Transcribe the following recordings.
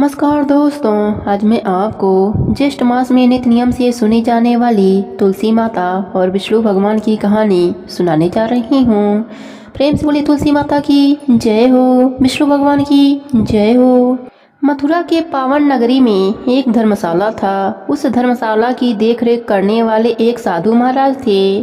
नमस्कार दोस्तों, आज मैं आपको ज्येष्ठ मास में नित्य नियम से सुनी जाने वाली तुलसी माता और विष्णु भगवान की कहानी सुनाने जा रही हूँ। प्रेम से बोली तुलसी माता की जय हो, विष्णु भगवान की जय हो। मथुरा के पावन नगरी में एक धर्मशाला था। उस धर्मशाला की देखरेख करने वाले एक साधु महाराज थे।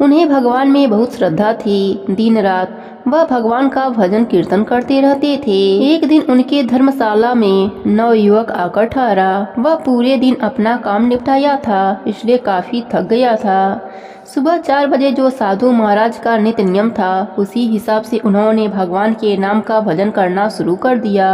उन्हें भगवान में बहुत श्रद्धा थी। दिन रात वह भगवान का भजन कीर्तन करते रहते थे। एक दिन उनके धर्मशाला में नवयुवक आकर ठहरा। वह पूरे दिन अपना काम निपटाया था, इसलिए काफी थक गया था। सुबह 4 बजे जो साधु महाराज का नित्य नियम था, उसी हिसाब से उन्होंने भगवान के नाम का भजन करना शुरू कर दिया।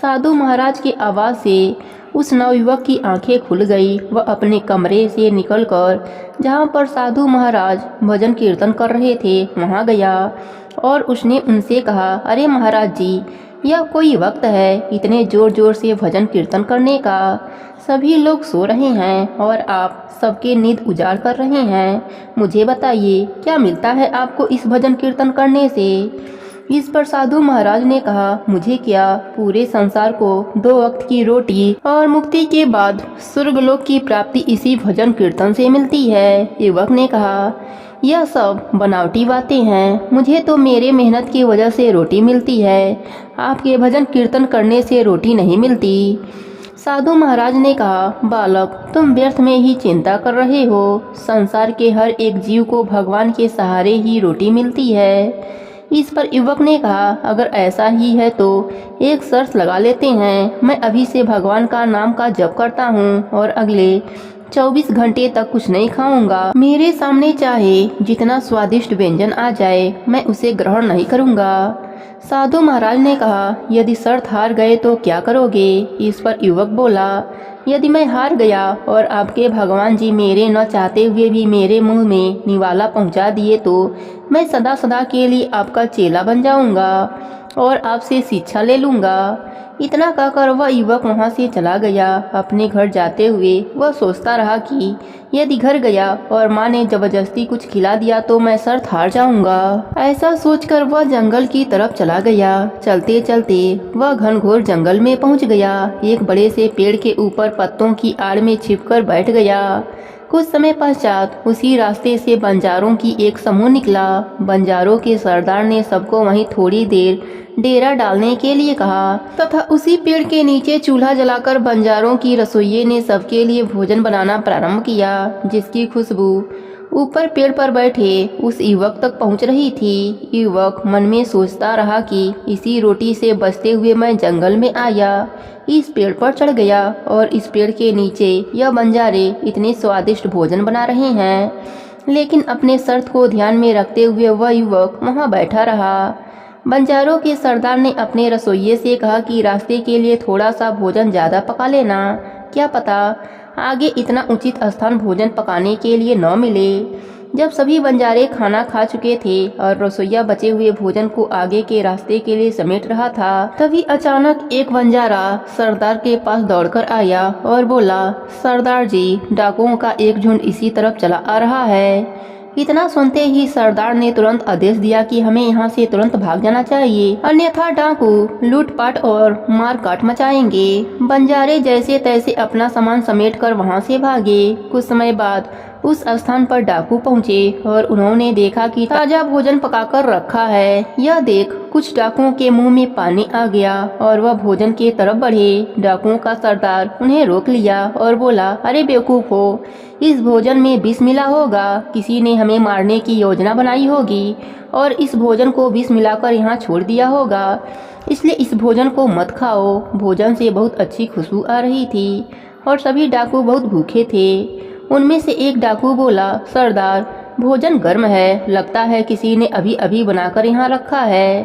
साधु महाराज की आवाज़ से उस नवयुवक की आंखें खुल गई। वह अपने कमरे से निकलकर जहाँ पर साधु महाराज भजन कीर्तन कर रहे थे वहाँ गया और उसने उनसे कहा, अरे महाराज जी, यह कोई वक्त है इतने जोर जोर से भजन कीर्तन करने का? सभी लोग सो रहे हैं और आप सबके नींद उजाड़ कर रहे हैं। मुझे बताइए, क्या मिलता है आपको इस भजन कीर्तन करने से? इस पर साधु महाराज ने कहा, मुझे क्या, पूरे संसार को 2 वक्त की रोटी और मुक्ति के बाद स्वर्गलोक की प्राप्ति इसी भजन कीर्तन से मिलती है। युवक ने कहा, यह सब बनावटी बातें हैं। मुझे तो मेरे मेहनत की वजह से रोटी मिलती है, आपके भजन कीर्तन करने से रोटी नहीं मिलती। साधु महाराज ने कहा, बालक, तुम व्यर्थ में ही चिंता कर रहे हो। संसार के हर एक जीव को भगवान के सहारे ही रोटी मिलती है। इस पर युवक ने कहा, अगर ऐसा ही है तो एक शर्त लगा लेते हैं। मैं अभी से भगवान का नाम का जप करता हूँ और अगले 24 घंटे तक कुछ नहीं खाऊंगा। मेरे सामने चाहे जितना स्वादिष्ट व्यंजन आ जाए, मैं उसे ग्रहण नहीं करूंगा। साधु महाराज ने कहा, यदि शर्त हार गए तो क्या करोगे? इस पर युवक बोला, यदि मैं हार गया और आपके भगवान जी मेरे न चाहते हुए भी मेरे मुंह में निवाला पहुंचा दिए तो मैं सदा सदा के लिए आपका चेला बन जाऊंगा और आपसे शिक्षा ले लूंगा। इतना कहकर वह युवक वहां से चला गया। अपने घर जाते हुए वह सोचता रहा कि यदि घर गया और माँ ने जबरदस्ती कुछ खिला दिया तो मैं शर्त हार जाऊंगा। ऐसा सोचकर वह जंगल की तरफ चला गया। चलते चलते वह घनघोर जंगल में पहुंच गया। एक बड़े से पेड़ के ऊपर पत्तों की आड़ में छिपकर बैठ गया। कुछ समय पश्चात उसी रास्ते से बंजारों की एक समूह निकला। बंजारों के सरदार ने सबको वहीं थोड़ी देर डेरा डालने के लिए कहा तथा उसी पेड़ के नीचे चूल्हा जलाकर बंजारों की रसोइये ने सबके लिए भोजन बनाना प्रारंभ किया, जिसकी खुशबू ऊपर पेड़ पर बैठे उस युवक तक पहुंच रही थी। युवक मन में सोचता रहा कि इसी रोटी से बचते हुए मैं जंगल में आया, इस पेड़ पर चढ़ गया और इस पेड़ के नीचे यह बंजारे इतने स्वादिष्ट भोजन बना रहे हैं। लेकिन अपने शर्त को ध्यान में रखते हुए वह युवक वहां बैठा रहा। बंजारों के सरदार ने अपने रसोइये से कहा कि रास्ते के लिए थोड़ा सा भोजन ज़्यादा पका लेना, क्या पता आगे इतना उचित स्थान भोजन पकाने के लिए न मिले। जब सभी बंजारे खाना खा चुके थे और रसोइया बचे हुए भोजन को आगे के रास्ते के लिए समेट रहा था, तभी अचानक एक बंजारा सरदार के पास दौड़कर आया और बोला, सरदार जी, डाकुओं का एक झुंड इसी तरफ चला आ रहा है। इतना सुनते ही सरदार ने तुरंत आदेश दिया कि हमें यहाँ से तुरंत भाग जाना चाहिए, अन्यथा डाकू लूटपाट और मार काट मचाएंगे। बंजारे जैसे तैसे अपना सामान समेटकर वहाँ से भागे। कुछ समय बाद उस स्थान पर डाकू पहुँचे और उन्होंने देखा कि ताजा भोजन पकाकर रखा है। यह देख कुछ डाकुओं के मुंह में पानी आ गया और वह भोजन की तरफ बढ़े। डाकुओं का सरदार उन्हें रोक लिया और बोला, अरे बेवकूफ हो, इस भोजन में विष मिला होगा। किसी ने हमें मारने की योजना बनाई होगी और इस भोजन को विष मिलाकर यहाँ छोड़ दिया होगा, इसलिए इस भोजन को मत खाओ। भोजन से बहुत अच्छी खुशबू आ रही थी और सभी डाकू बहुत भूखे थे। उनमें से एक डाकू बोला, सरदार, भोजन गर्म है, लगता है किसी ने अभी अभी बनाकर यहाँ रखा है।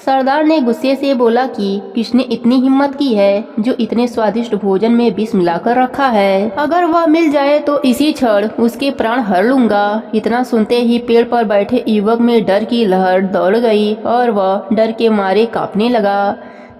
सरदार ने गुस्से से बोला कि किसने इतनी हिम्मत की है जो इतने स्वादिष्ट भोजन में विष मिलाकर रखा है? अगर वह मिल जाए तो इसी क्षण उसके प्राण हर लूंगा। इतना सुनते ही पेड़ पर बैठे युवक में डर की लहर दौड़ गई और वह डर के मारे कांपने लगा।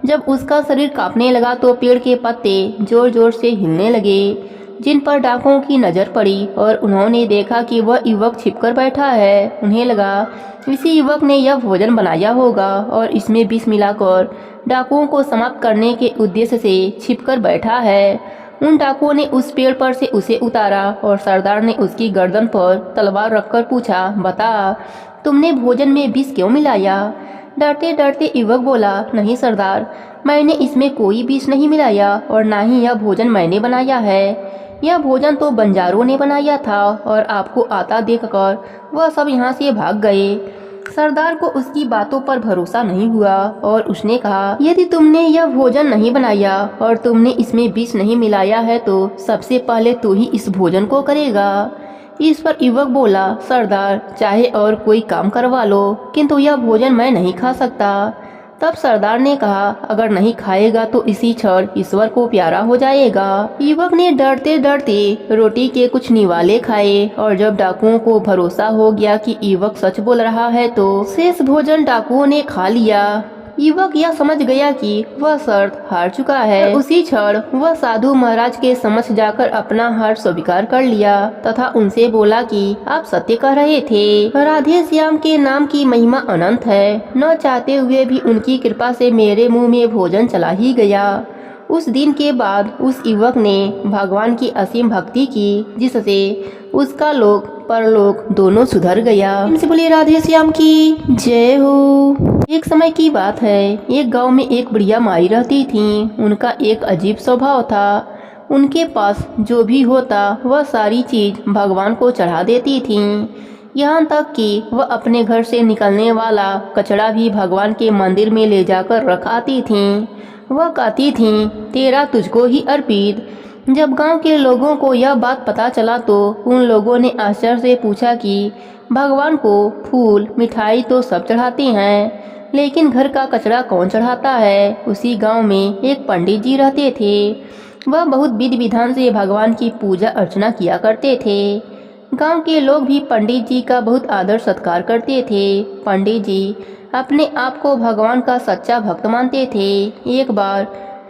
जब उसका शरीर कांपने लगा तो पेड़ के पत्ते जोर जोर से हिलने लगे। जिन पर डाकुओं की नज़र पड़ी और उन्होंने देखा कि वह युवक छिपकर बैठा है। उन्हें लगा इसी युवक ने यह भोजन बनाया होगा और इसमें विष मिलाकर डाकुओं को समाप्त करने के उद्देश्य से छिपकर बैठा है। उन डाकुओं ने उस पेड़ पर से उसे उतारा और सरदार ने उसकी गर्दन पर तलवार रखकर पूछा, बता तुमने भोजन में विष क्यों मिलाया? डरते डरते युवक बोला, नहीं सरदार, मैंने इसमें कोई विष नहीं मिलाया और ना ही यह भोजन मैंने बनाया है। यह भोजन तो बंजारों ने बनाया था और आपको आता देखकर वह सब यहाँ से भाग गए। सरदार को उसकी बातों पर भरोसा नहीं हुआ और उसने कहा, यदि तुमने यह भोजन नहीं बनाया और तुमने इसमें विष नहीं मिलाया है तो सबसे पहले तू ही इस भोजन को करेगा। इस पर युवक बोला, सरदार चाहे और कोई काम करवा लो, किंतु यह भोजन मैं नहीं खा सकता। तब सरदार ने कहा, अगर नहीं खाएगा तो इसी क्षण ईश्वर को प्यारा हो जाएगा। युवक ने डरते डरते रोटी के कुछ निवाले खाए और जब डाकुओं को भरोसा हो गया कि युवक सच बोल रहा है तो शेष भोजन डाकुओं ने खा लिया। युवक यह समझ गया कि वह शर्त हार चुका है। उसी क्षण वह साधु महाराज के समक्ष जाकर अपना हार स्वीकार कर लिया तथा उनसे बोला कि आप सत्य कह रहे थे। राधे श्याम के नाम की महिमा अनंत है। न चाहते हुए भी उनकी कृपा से मेरे मुंह में भोजन चला ही गया। उस दिन के बाद उस युवक ने भगवान की असीम भक्ति की, जिससे उसका लोक परलोक दोनों सुधर गया। इनसे बोले राधे श्याम की जय हो। एक समय की बात है, एक गांव में एक बुढ़िया माई रहती थी। उनका एक अजीब स्वभाव था। उनके पास जो भी होता वह सारी चीज भगवान को चढ़ा देती थी। यहाँ तक कि वह अपने घर से निकलने वाला कचरा भी भगवान के मंदिर में ले जाकर रख आती थी। वह कहती थी, तेरा तुझको ही अर्पित। जब गांव के लोगों को यह बात पता चला तो उन लोगों ने आश्चर्य से पूछा कि भगवान को फूल मिठाई तो सब चढ़ाते हैं, लेकिन घर का कचरा कौन चढ़ाता है? उसी गांव में एक पंडित जी रहते थे। वह बहुत विधि विधान से भगवान की पूजा अर्चना किया करते थे। गांव के लोग भी पंडित जी का बहुत आदर सत्कार करते थे। पंडित जी अपने आप को भगवान का सच्चा भक्त मानते थे। एक बार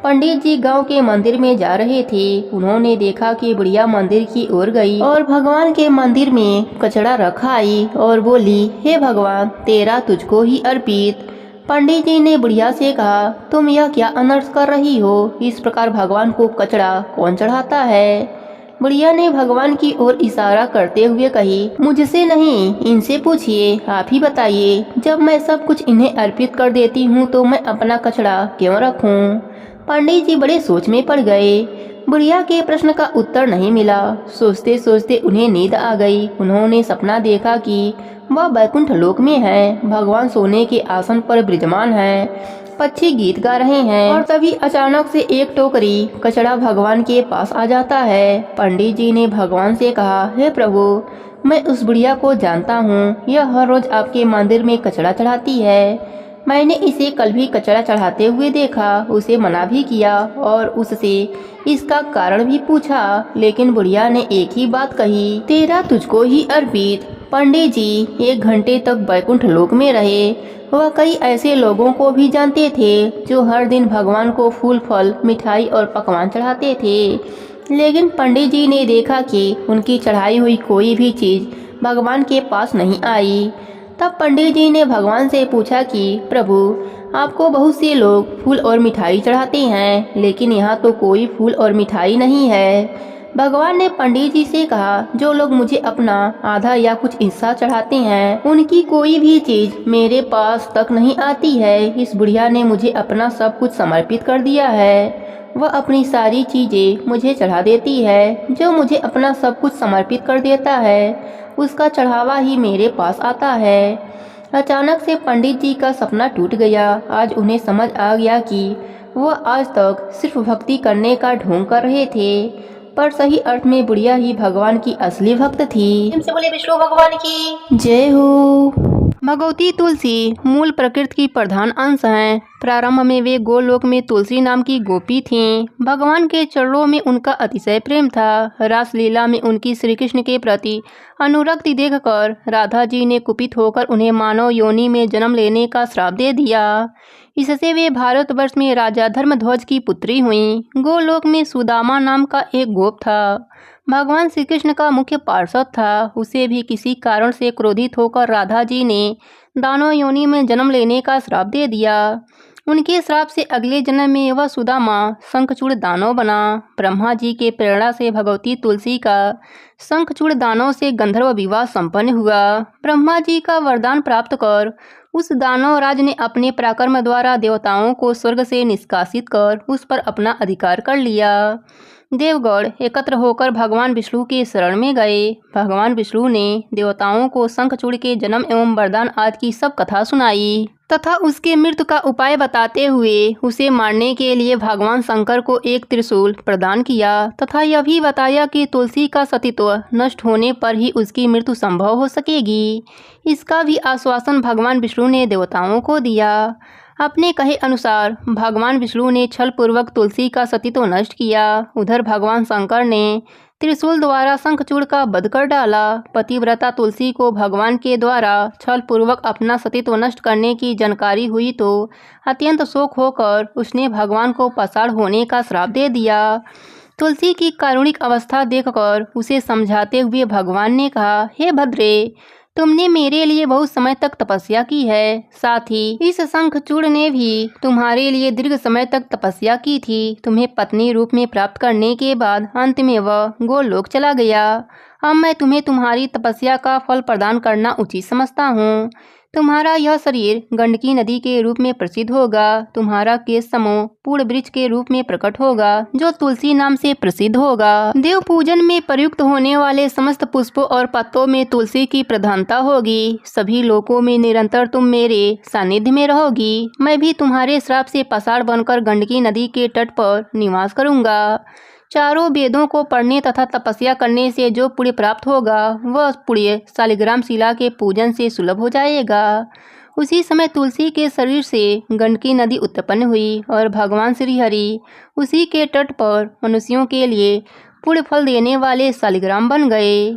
पंडित जी गांव के मंदिर में जा रहे थे। उन्होंने देखा कि बुढ़िया मंदिर की ओर गई और भगवान के मंदिर में कचरा रखा आई और बोली, हे भगवान तेरा तुझको ही अर्पित। पंडित जी ने बुढ़िया से कहा, तुम यह क्या अनर्थ कर रही हो? इस प्रकार भगवान को कचरा कौन चढ़ाता है? बुढ़िया ने भगवान की ओर इशारा करते हुए कही, मुझसे नहीं, इनसे पूछिए, आप ही बताइए। जब मैं सब कुछ इन्हें अर्पित कर देती हूँ तो मैं अपना कचरा क्यों रखूँ? पंडित जी बड़े सोच में पड़ गए। बुढ़िया के प्रश्न का उत्तर नहीं मिला। सोचते सोचते उन्हें नींद आ गई। उन्होंने सपना देखा कि वह वैकुंठ लोक में है। भगवान सोने के आसन पर विराजमान है, पक्षी गीत गा रहे हैं और तभी अचानक से एक टोकरी कचरा भगवान के पास आ जाता है। पंडित जी ने भगवान से कहा, हे प्रभु, मैं उस बुढ़िया को जानता हूँ। यह हर रोज आपके मंदिर में कचरा चढ़ाती है। मैंने इसे कल भी कचरा चढ़ाते हुए देखा, उसे मना भी किया और उससे इसका कारण भी पूछा, लेकिन बुढ़िया ने एक ही बात कही, तेरा तुझको ही अर्पित। पंडित जी 1 घंटे तक वैकुंठ लोक में रहे। वह कई ऐसे लोगों को भी जानते थे जो हर दिन भगवान को फूल फल मिठाई और पकवान चढ़ाते थे, लेकिन पंडित जी ने देखा कि उनकी चढ़ाई हुई कोई भी चीज भगवान के पास नहीं आई। तब पंडित जी ने भगवान से पूछा कि प्रभु, आपको बहुत से लोग फूल और मिठाई चढ़ाते हैं, लेकिन यहाँ तो कोई फूल और मिठाई नहीं है। भगवान ने पंडित जी से कहा, जो लोग मुझे अपना आधा या कुछ हिस्सा चढ़ाते हैं उनकी कोई भी चीज मेरे पास तक नहीं आती है। इस बुढ़िया ने मुझे अपना सब कुछ समर्पित कर दिया है। वह अपनी सारी चीजें मुझे चढ़ा देती है। जो मुझे अपना सब कुछ समर्पित कर देता है उसका चढ़ावा ही मेरे पास आता है। अचानक से पंडित जी का सपना टूट गया। आज उन्हें समझ आ गया कि वह आज तक सिर्फ भक्ति करने का ढोंग कर रहे थे, पर सही अर्थ में बुढ़िया ही भगवान की असली भक्त थी। से बोले विष्णु भगवान की जय हो। भगवती तुलसी मूल प्रकृति की प्रधान अंश हैं। प्रारंभ में वे गोलोक में तुलसी नाम की गोपी थीं। भगवान के चरणों में उनका अतिशय प्रेम था। रासलीला में उनकी श्री कृष्ण के प्रति अनुरक्ति देखकर राधा जी ने कुपित होकर उन्हें मानव योनि में जन्म लेने का श्राप दे दिया। इससे वे भारतवर्ष में राजा धर्मध्वज की पुत्री हुईं। गोलोक में सुदामा नाम का एक गोप था, भगवान श्री कृष्ण का मुख्य पार्षद था। उसे भी किसी कारण से क्रोधित होकर राधा जी ने दानव योनि में जन्म लेने का श्राप दे दिया। उनके श्राप से अगले जन्म में वह सुदामा शंखचूड़ दानव बना। ब्रह्मा जी के प्रेरणा से भगवती तुलसी का शंखचूड़ दानव से गंधर्व विवाह संपन्न हुआ। ब्रह्मा जी का वरदान प्राप्त कर उस दानव राज ने अपने पराक्रम द्वारा देवताओं को स्वर्ग से निष्कासित कर उस पर अपना अधिकार कर लिया। देवगण एकत्र होकर भगवान विष्णु के शरण में गए। भगवान विष्णु ने देवताओं को शंखचूड़ के जन्म एवं वरदान आदि की सब कथा सुनाई तथा उसके मृत्यु का उपाय बताते हुए उसे मारने के लिए भगवान शंकर को एक त्रिशूल प्रदान किया तथा यह भी बताया कि तुलसी का सतीत्व नष्ट होने पर ही उसकी मृत्यु संभव हो सकेगी। इसका भी आश्वासन भगवान विष्णु ने देवताओं को दिया। अपने कहे अनुसार भगवान विष्णु ने छल पूर्वक तुलसी का सतीत्व नष्ट किया। उधर भगवान शंकर ने त्रिशूल द्वारा शंखचूड़ का वध कर डाला। पतिव्रता तुलसी को भगवान के द्वारा छल पूर्वक अपना सतीत्व नष्ट करने की जानकारी हुई तो अत्यंत शोक होकर उसने भगवान को पाषाण होने का श्राप दे दिया। तुलसी की कारुणिक अवस्था देखकर उसे समझाते हुए भगवान ने कहा, हे भद्रे, तुमने मेरे लिए बहुत समय तक तपस्या की है, साथ ही इस शंखचूड़ ने भी तुम्हारे लिए दीर्घ समय तक तपस्या की थी। तुम्हें पत्नी रूप में प्राप्त करने के बाद अंत में वह गोलोक चला गया। अब मैं तुम्हें तुम्हारी तपस्या का फल प्रदान करना उचित समझता हूँ। तुम्हारा यह शरीर गंडकी नदी के रूप में प्रसिद्ध होगा। तुम्हारा केश समूह पूर्ण वृक्ष के रूप में प्रकट होगा जो तुलसी नाम से प्रसिद्ध होगा। देव पूजन में प्रयुक्त होने वाले समस्त पुष्पों और पत्तों में तुलसी की प्रधानता होगी। सभी लोकों में निरंतर तुम मेरे सानिध्य में रहोगी। मैं भी तुम्हारे श्राप से पाषाण बनकर गंडकी नदी के तट पर निवास करूंगा। चारों वेदों को पढ़ने तथा तपस्या करने से जो पुण्य प्राप्त होगा वह पुण्य शालिग्राम शिला के पूजन से सुलभ हो जाएगा। उसी समय तुलसी के शरीर से गंडकी नदी उत्पन्न हुई और भगवान श्री हरि उसी के तट पर मनुष्यों के लिए पुण्य फल देने वाले शालिग्राम बन गए।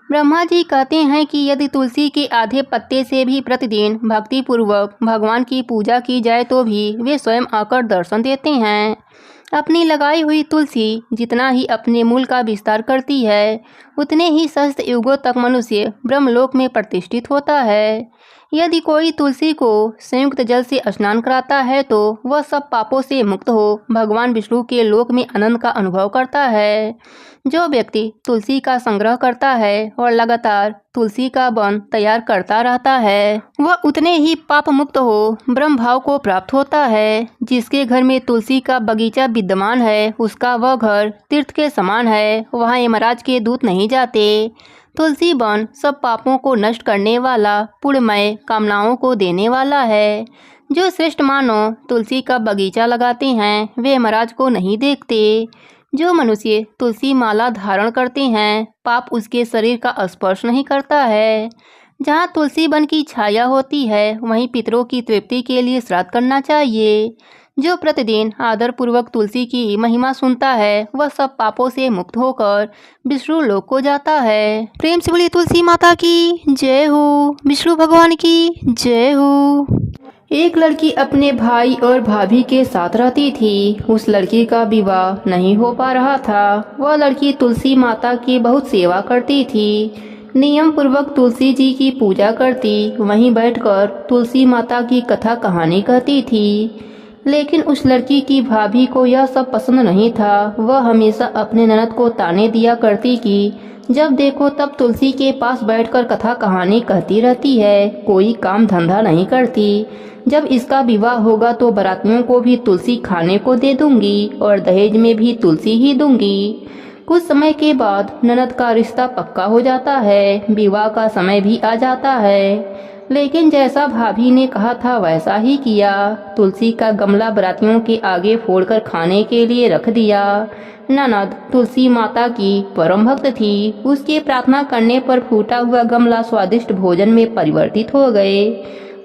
ब्रह्मा जी कहते हैं कि यदि तुलसी के आधे पत्ते से भी प्रतिदिन भक्ति पूर्वक भगवान की पूजा की जाए तो भी वे स्वयं आकर दर्शन देते हैं। अपनी लगाई हुई तुलसी जितना ही अपने मूल का विस्तार करती है उतने ही सहस्त्र युगों तक मनुष्य ब्रह्मलोक में प्रतिष्ठित होता है। यदि कोई तुलसी को संयुक्त जल से स्नान कराता है तो वह सब पापों से मुक्त हो भगवान विष्णु के लोक में आनंद का अनुभव करता है। जो व्यक्ति तुलसी का संग्रह करता है और लगातार तुलसी का वन तैयार करता रहता है वह उतने ही पाप मुक्त हो ब्रह्म भाव को प्राप्त होता है। जिसके घर में तुलसी का बगीचा विद्यमान है उसका वह घर तीर्थ के समान है। वहाँ यमराज के दूत नहीं जाते। तुलसी वन सब पापों को नष्ट करने वाला पुण्यमय कामनाओं को देने वाला है। जो श्रेष्ठ मानव तुलसी का बगीचा लगाते हैं वे यमराज को नहीं देखते। जो मनुष्य तुलसी माला धारण करते हैं पाप उसके शरीर का स्पर्श नहीं करता है। जहाँ तुलसी वन की छाया होती है वहीं पितरों की तृप्ति के लिए श्राद्ध करना चाहिए। जो प्रतिदिन आदर पूर्वक तुलसी की महिमा सुनता है वह सब पापों से मुक्त होकर विष्णु लोक को जाता है। प्रेम से बोलिए तुलसी माता की जय हो, विष्णु भगवान की जय हो। एक लड़की अपने भाई और भाभी के साथ रहती थी। उस लड़की का विवाह नहीं हो पा रहा था। वह लड़की तुलसी माता की बहुत सेवा करती थी। नियम पूर्वक तुलसी जी की पूजा करती, वहीं बैठकर तुलसी माता की कथा कहानी कहती थी। लेकिन उस लड़की की भाभी को यह सब पसंद नहीं था। वह हमेशा अपने ननद को ताने दिया करती कि जब देखो तब तुलसी के पास बैठकर कथा कहानी कहती रहती है, कोई काम धंधा नहीं करती। जब इसका विवाह होगा तो बारातियों को भी तुलसी खाने को दे दूंगी और दहेज में भी तुलसी ही दूंगी। कुछ समय के बाद ननद का रिश्ता पक्का हो जाता है। विवाह का समय भी आ जाता है। लेकिन जैसा भाभी ने कहा था वैसा ही किया। तुलसी का गमला बारातियों के आगे फोड़कर खाने के लिए रख दिया। ननद तुलसी माता की परम भक्त थी। उसके प्रार्थना करने पर फूटा हुआ गमला स्वादिष्ट भोजन में परिवर्तित हो गए।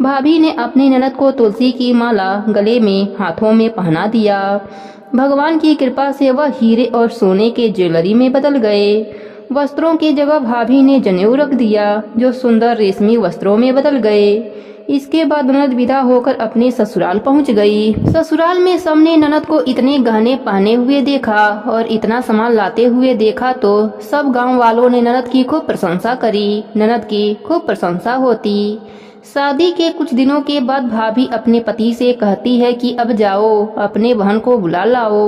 भाभी ने अपनी ननद को तुलसी की माला गले में हाथों में पहना दिया। भगवान की कृपा से वह हीरे और सोने के ज्वेलरी में बदल गए। वस्त्रों की जगह भाभी ने जनेऊ रख दिया जो सुंदर रेशमी वस्त्रों में बदल गए। इसके बाद ननद विदा होकर अपने ससुराल पहुंच गई। ससुराल में सबने ननद को इतने गहने पहने हुए देखा और इतना सामान लाते हुए देखा तो सब गांव वालों ने ननद की खूब प्रशंसा करी। ननद की खूब प्रशंसा होती। शादी के कुछ दिनों के बाद भाभी अपने पति से कहती है कि अब जाओ अपने बहन को बुला लाओ।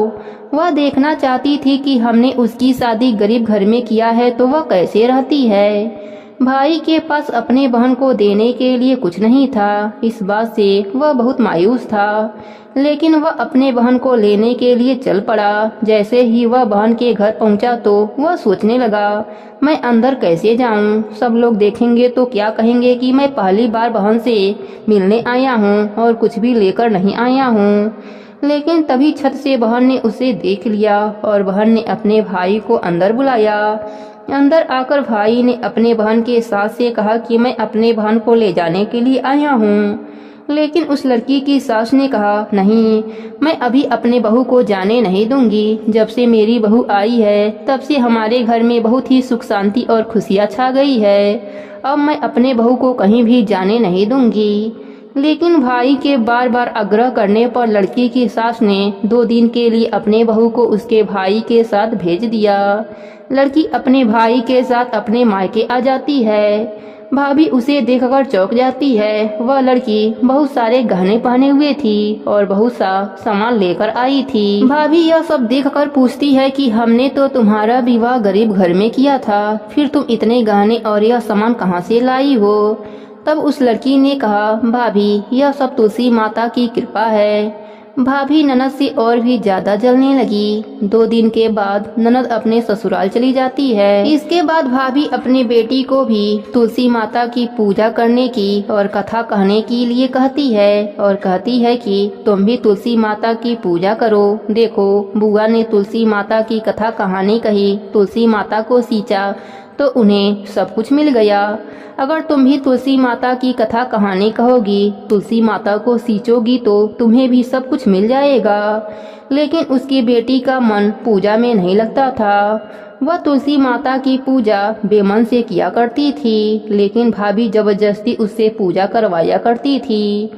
वह देखना चाहती थी कि हमने उसकी शादी गरीब घर में किया है तो वह कैसे रहती है। भाई के पास अपने बहन को देने के लिए कुछ नहीं था। इस बात से वह बहुत मायूस था, लेकिन वह अपने बहन को लेने के लिए चल पड़ा। जैसे ही वह बहन के घर पहुंचा तो वह सोचने लगा, मैं अंदर कैसे जाऊं? सब लोग देखेंगे तो क्या कहेंगे कि मैं पहली बार बहन से मिलने आया हूं और कुछ भी लेकर नहीं आया हूं। लेकिन तभी छत से बहन ने उसे देख लिया और बहन ने अपने भाई को अंदर बुलाया। अंदर आकर भाई ने अपने बहन के सास से कहा कि मैं अपने बहन को ले जाने के लिए आया हूँ। लेकिन उस लड़की की सास ने कहा, नहीं, मैं अभी अपने बहू को जाने नहीं दूंगी। जब से मेरी बहू आई है तब से हमारे घर में बहुत ही सुख शांति और खुशियाँ छा गई है। अब मैं अपने बहू को कहीं भी जाने नहीं दूंगी। लेकिन भाई के बार बार आग्रह करने पर लड़की की सास ने 2 दिन के लिए अपने बहू को उसके भाई के साथ भेज दिया। लड़की अपने भाई के साथ अपने मायके आ जाती है। भाभी उसे देखकर चौंक जाती है। वह लड़की बहुत सारे गहने पहने हुए थी और बहुत सा सामान लेकर आई थी। भाभी यह सब देखकर पूछती है कि हमने तो तुम्हारा विवाह गरीब घर में किया था, फिर तुम इतने गहने और यह सामान कहाँ से लाई हो? तब उस लड़की ने कहा, भाभी यह सब तुलसी माता की कृपा है। भाभी ननद से और भी ज्यादा जलने लगी। 2 दिन के बाद ननद अपने ससुराल चली जाती है। इसके बाद भाभी अपनी बेटी को भी तुलसी माता की पूजा करने की और कथा कहने के लिए कहती है और कहती है कि तुम भी तुलसी माता की पूजा करो। देखो, बुआ ने तुलसी माता की कथा कहानी कही, तुलसी माता को सींचा तो उन्हें सब कुछ मिल गया। अगर तुम भी तुलसी माता की कथा कहानी कहोगी, तुलसी माता को सींचोगी तो तुम्हें भी सब कुछ मिल जाएगा। लेकिन उसकी बेटी का मन पूजा में नहीं लगता था। वह तुलसी माता की पूजा बेमन से किया करती थी, लेकिन भाभी जबरदस्ती उससे पूजा करवाया करती थी।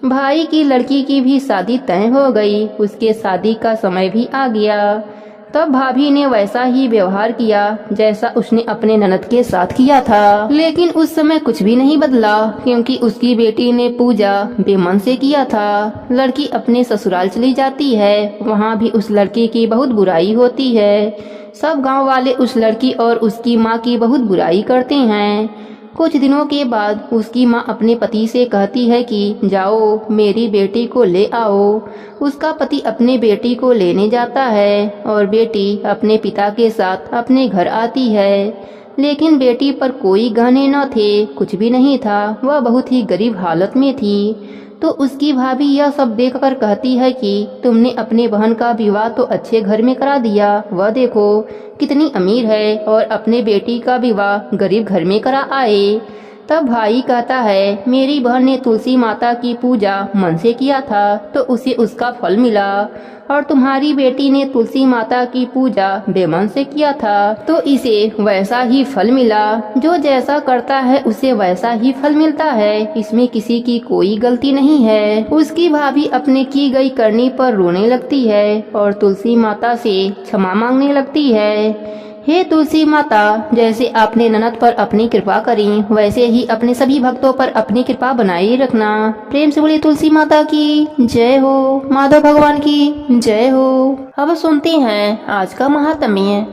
भाई की लड़की की भी शादी तय हो गई। उसके शादी का समय भी आ गया। तब भाभी ने वैसा ही व्यवहार किया जैसा उसने अपने ननद के साथ किया था। लेकिन उस समय कुछ भी नहीं बदला, क्योंकि उसकी बेटी ने पूजा बेमन से किया था। लड़की अपने ससुराल चली जाती है। वहाँ भी उस लड़की की बहुत बुराई होती है। सब गांव वाले उस लड़की और उसकी माँ की बहुत बुराई करते हैं। कुछ दिनों के बाद उसकी माँ अपने पति से कहती है कि जाओ मेरी बेटी को ले आओ। उसका पति अपने बेटी को लेने जाता है और बेटी अपने पिता के साथ अपने घर आती है। लेकिन बेटी पर कोई गहने न थे, कुछ भी नहीं था। वह बहुत ही गरीब हालत में थी। तो उसकी भाभी यह सब देखकर कहती है कि तुमने अपने बहन का विवाह तो अच्छे घर में करा दिया, वह देखो कितनी अमीर है, और अपने बेटी का विवाह गरीब घर में करा आए। तब भाई कहता है, मेरी बहन ने तुलसी माता की पूजा मन से किया था तो उसे उसका फल मिला, और तुम्हारी बेटी ने तुलसी माता की पूजा बेमन से किया था तो इसे वैसा ही फल मिला। जो जैसा करता है उसे वैसा ही फल मिलता है, इसमें किसी की कोई गलती नहीं है। उसकी भाभी अपने की गई करनी पर रोने लगती है और तुलसी माता से क्षमा मांगने लगती है। हे तुलसी माता, जैसे आपने ननद पर अपनी कृपा करी, वैसे ही अपने सभी भक्तों पर अपनी कृपा बनाए रखना। प्रेम से बोली तुलसी माता की जय हो, माधव भगवान की जय हो। अब सुनते हैं आज का महात्म्य।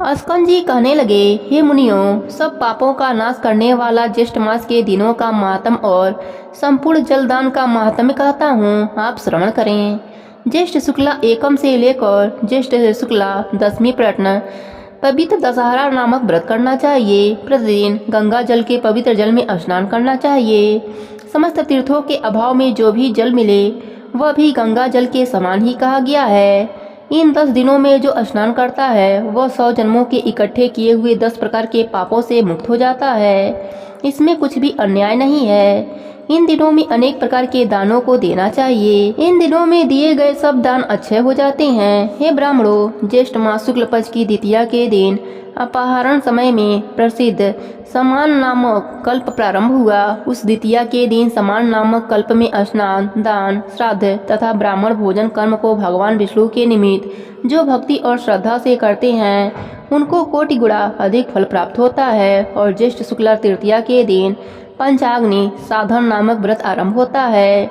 अस्कंद जी कहने लगे, हे मुनियों, सब पापों का नाश करने वाला ज्येष्ठ मास के दिनों का महात्म और संपूर्ण जलदान का महात्म्य कहता हूँ, आप श्रवण करें। ज्येष्ठ शुक्ला एकम से लेकर ज्येष्ठ शुक्ला दशमी प्रयत्न पवित्र दशहरा नामक व्रत करना चाहिए। प्रतिदिन गंगा जल के पवित्र जल में स्नान करना चाहिए। समस्त तीर्थों के अभाव में जो भी जल मिले वह भी गंगा जल के समान ही कहा गया है। इन 10 दिनों में जो स्नान करता है वह 100 जन्मों के इकट्ठे किए हुए 10 प्रकार के पापों से मुक्त हो जाता है। इसमें कुछ भी अन्याय नहीं है। इन दिनों में अनेक प्रकार के दानों को देना चाहिए। इन दिनों में दिए गए सब दान अच्छे हो जाते हैं। हे ब्राह्मणों, ज्येष्ठ मास शुक्ल पक्ष की द्वितीया के दिन अपहरण समय में प्रसिद्ध समान नामक कल्प प्रारंभ हुआ। उस द्वितीया के दिन समान नामक कल्प में स्नान, दान, श्राद्ध तथा ब्राह्मण भोजन कर्म को भगवान विष्णु के निमित्त जो भक्ति और श्रद्धा से करते हैं उनको कोटि गुणा अधिक फल प्राप्त होता है। और ज्येष्ठ शुक्ला तृतीया के दिन पंचाग्नि साधन नामक व्रत आरंभ होता है।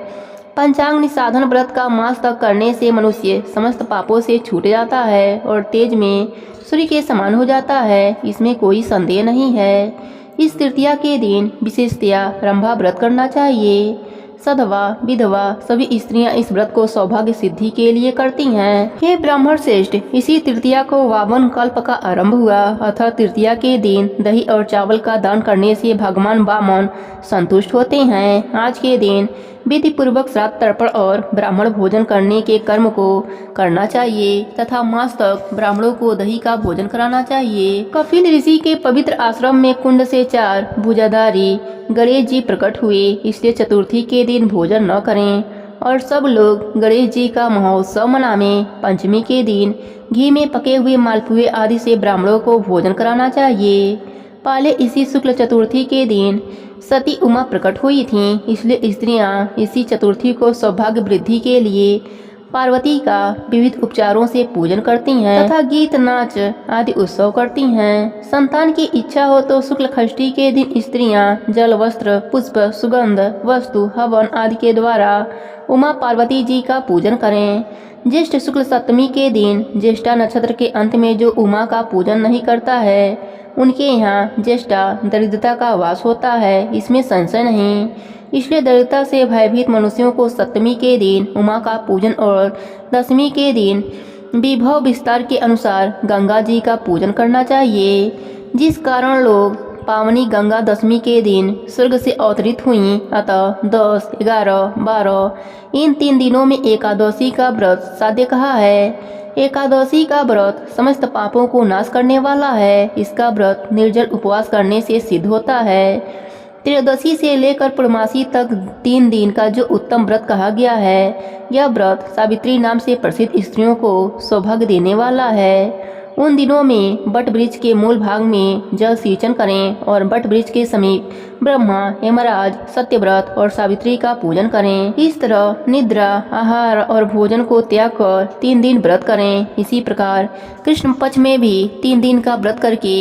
पंचाग्नि साधन व्रत का मास तक करने से मनुष्य समस्त पापों से छूट जाता है और तेज में सूर्य के समान हो जाता है, इसमें कोई संदेह नहीं है। इस तृतीया के दिन विशेषतया रंभा व्रत करना चाहिए। सधवा विधवा सभी स्त्रियां इस व्रत को सौभाग्य सिद्धि के लिए करती हैं। हे ब्राह्मण श्रेष्ठ, इसी तृतीया को वामन कल्प का आरंभ हुआ, अर्थात तृतीया के दिन दही और चावल का दान करने से भगवान वामन संतुष्ट होते हैं। आज के दिन विधि पूर्वक श्राद्ध तर्पण और ब्राह्मण भोजन करने के कर्म को करना चाहिए तथा मास तक ब्राह्मणों को दही का भोजन कराना चाहिए। कपिल ऋषि के पवित्र आश्रम में कुंड से 4 भुजाधारी गणेश जी प्रकट हुए, इसलिए चतुर्थी के दिन भोजन न करें और सब लोग गणेश जी का महोत्सव मनावें। पंचमी के दिन घी में पके हुए मालपुए आदि से ब्राह्मणों को भोजन कराना चाहिए। पहले इसी शुक्ल चतुर्थी के दिन सती उमा प्रकट हुई थीं, इसलिए स्त्रियां इसी चतुर्थी को सौभाग्य वृद्धि के लिए पार्वती का विविध उपचारों से पूजन करती हैं तथा गीत नाच आदि उत्सव करती हैं। संतान की इच्छा हो तो शुक्ल षष्ठी के दिन स्त्रियां जल, वस्त्र, पुष्प, सुगंध वस्तु, हवन आदि के द्वारा उमा पार्वती जी का पूजन करें। ज्येष्ठ शुक्ल सप्तमी के दिन ज्येष्ठा नक्षत्र के अंत में जो उमा का पूजन नहीं करता है उनके यहाँ ज्येष्ठा दरिद्रता का वास होता है, इसमें संशय नहीं। इसलिए दरिद्रता से भयभीत मनुष्यों को सप्तमी के दिन उमा का पूजन और दशमी के दिन विभव विस्तार के अनुसार गंगा जी का पूजन करना चाहिए, जिस कारण लोग पावनी गंगा दशमी के दिन स्वर्ग से अवतरित हुई। अतः 10, 11, 12 इन 3 दिनों में एकादशी का व्रत साध्य कहा है। एकादशी का व्रत समस्त पापों को नाश करने वाला है। इसका व्रत निर्जल उपवास करने से सिद्ध होता है। त्रयोदशी से लेकर पूर्णमासी तक 3 दिन का जो उत्तम व्रत कहा गया है, यह व्रत सावित्री नाम से प्रसिद्ध स्त्रियों को सौभाग्य देने वाला है। उन दिनों में बट वृक्ष के मूल भाग में जल सिंचन करें और बट वृक्ष के समीप ब्रह्मा, यमराज, सत्यव्रत और सावित्री का पूजन करें। इस तरह निद्रा, आहार और भोजन को त्याग कर 3 दिन व्रत करें। इसी प्रकार कृष्ण पक्ष में भी 3 दिन का व्रत करके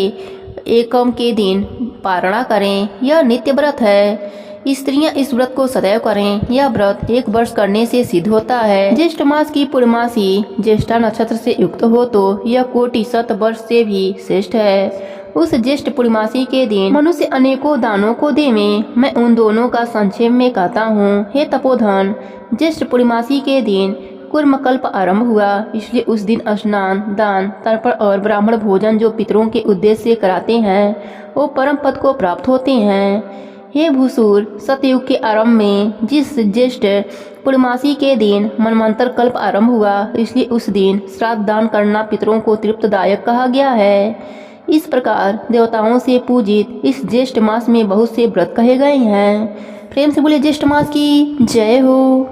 एकम के दिन पारणा करें। यह नित्य व्रत है। स्त्रियां इस व्रत को सदैव करें। यह व्रत 1 वर्ष करने से सिद्ध होता है। ज्येष्ठ मास की पूर्णमासी ज्येष्ठा नक्षत्र से युक्त हो तो यह कोटि 100 वर्ष से भी श्रेष्ठ है। उस ज्येष्ठ पूर्णमासी के दिन मनुष्य अनेकों दानों को देवे। मैं उन दोनों का संक्षेप में कहता हूँ। हे तपोधन, ज्येष्ठ पूर्णमासी के दिन कूर्मकल्प आरंभ हुआ, इसलिए उस दिन स्नान, दान, तर्पण और ब्राह्मण भोजन जो पितरों के उद्देश्य से कराते हैं वो परम पद को प्राप्त होते हैं। हे भूसुर, सतयुग के आरंभ में जिस ज्येष्ठ पूर्णमासी के दिन मनवंतर कल्प आरंभ हुआ, इसलिए उस दिन श्राद्ध दान करना पितरों को तृप्तदायक कहा गया है। इस प्रकार देवताओं से पूजित इस ज्येष्ठ मास में बहुत से व्रत कहे गए हैं। प्रेम से बोले ज्येष्ठ मास की जय हो।